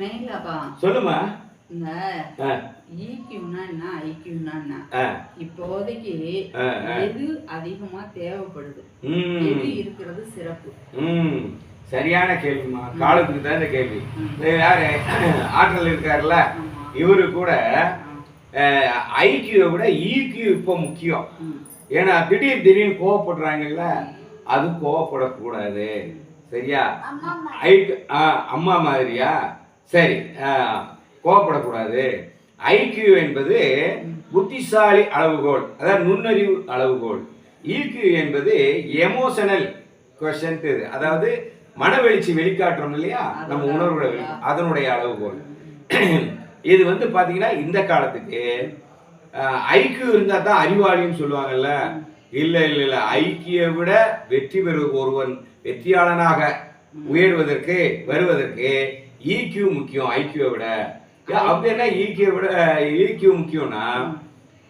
மெயின்லப்பா சொல்லுமா. இந்த ஈக்யூனா என்ன ஐக்யூனா என்ன இப்போதைக்கு எது அதிகமா தேவைப்படுது, எது இருக்கிறது சிறப்பு? சரியான கேள்விமா. காலத்துக்கு தான் இந்த கேள்வி. யாரு ஆற்றல் இருக்காருல்ல, இவரு கூட ஐக்கியூவை விட ஈக்யூ இப்போ முக்கியம். ஏன்னா திடீர்னு கோவப்படுறாங்கல்ல, அது கோவப்படக்கூடாது. சரியா? அம்மா மாதிரியா? சரி, கோவப்படக்கூடாது. ஐக்கியூ என்பது புத்திசாலி அளவுகோல், அதாவது நுண்ணறிவு அளவுகோல். ஈக்யூ என்பது எமோஷனல் கொஷன், அதாவது மனவெளிச்சி வெளிக்காட்டுறோம் இல்லையா, நம்ம உணர்வுட அதனுடைய அளவுகோல். இது வந்து பாத்தீங்கன்னா இந்த காலத்துக்கு ஐக்கியூ இருந்தா தான் அறிவாளின்னு சொல்லுவாங்கல்ல. இல்ல இல்ல இல்ல, ஐக்கியை விட வெற்றி பெறு ஒருவன் வெற்றியாளனாக உயர்வதற்கு வருவதற்கு ஈக்யூ முக்கியம் ஐக்கியூவை விட. அப்படி என்ன ஈக்யூ முக்கியம்னா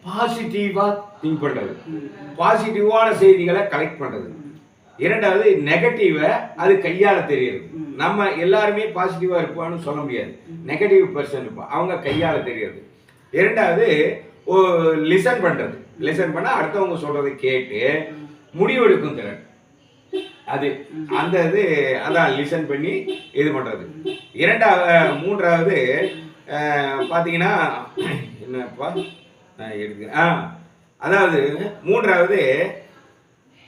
பாசிட்டிவா திங்க் பண்றது, பாசிட்டிவான செய்திகளை கலெக்ட் பண்றது. இரண்டாவது நெகட்டிவை அது கையாள தெரியுது. நம்ம எல்லாருமே பாசிட்டிவா இருப்பான்னு சொல்ல முடியாது, நெகட்டிவ் பர்சன் இருப்போம், அவங்க கையாள தெரியுது. இரண்டாவது லிசன் பண்றது, லிசன் பண்ணா அடுத்தவங்க சொல்றதை கேட்டு முடிவெடுக்கும் திறன். அது அந்த இது அதான் லிசன் பண்ணி இது பண்றது. மூன்றாவது பாத்தீங்கன்னா என்னப்பா எடுக்கிறேன், அதாவது மூன்றாவது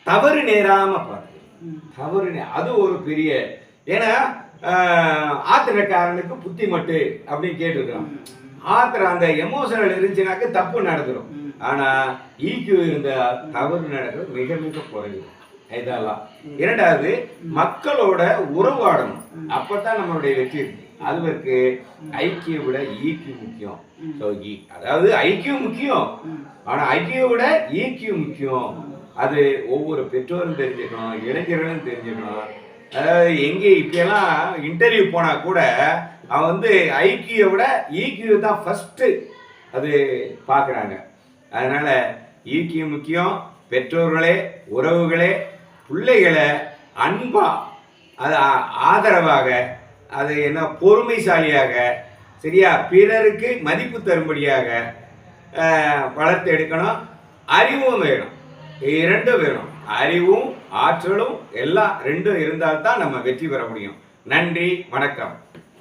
தவறு நேராம பார்த்து, தவறு அது ஒரு பெரிய. ஏன்னா ஆத்திரக்காரனுக்கு புத்தி மட்டு அப்படின்னு கேட்டுருக்கோம். ஆத்திரம் அந்த எமோஷனல் இருந்துச்சுனாக்க தப்பு நடந்துடும். ஆனா ஈக்யூ இருந்த தவறு நடக்கிறது மிக மிக குறைவு. இதெல்லாம். இரண்டாவது மக்களோட உறவாடணும், அப்பதான் நம்மளுடைய வெற்றி இருக்கு. அதுக்கு ஐக்கிய விட ஈக்யூ முக்கியம். அதாவது ஐக்கியம் முக்கியம், ஆனா ஐக்கிய விட ஈக்யூ முக்கியம். அது ஒவ்வொரு பெற்றோரும் தெரிஞ்சுக்கணும், இளைஞர்களும் தெரிஞ்சுக்கணும். அதாவது எங்கே இப்பெல்லாம் இன்டர்வியூ போனா கூட அவன் வந்து ஐக்கியை விட ஈக்யூ தான் ஃபர்ஸ்ட் அது பார்க்குறாங்க. அதனால ஈக்யூ முக்கியம். பெற்றோர்களே, உறவுகளே, பிள்ளைகளை அன்பா, அது ஆதரவாக, அது என்ன பொறுமைசாலியாக, சரியா, பிறருக்கு மதிப்பு தரும்படியாக வளர்த்து எடுக்கணும். அறிவும் வேணும், இரண்டும் வேணும். அறிவும் ஆற்றலும் எல்லாம் ரெண்டும் இருந்தால்தான் நம்ம வெற்றி பெற முடியும். நன்றி, வணக்கம்.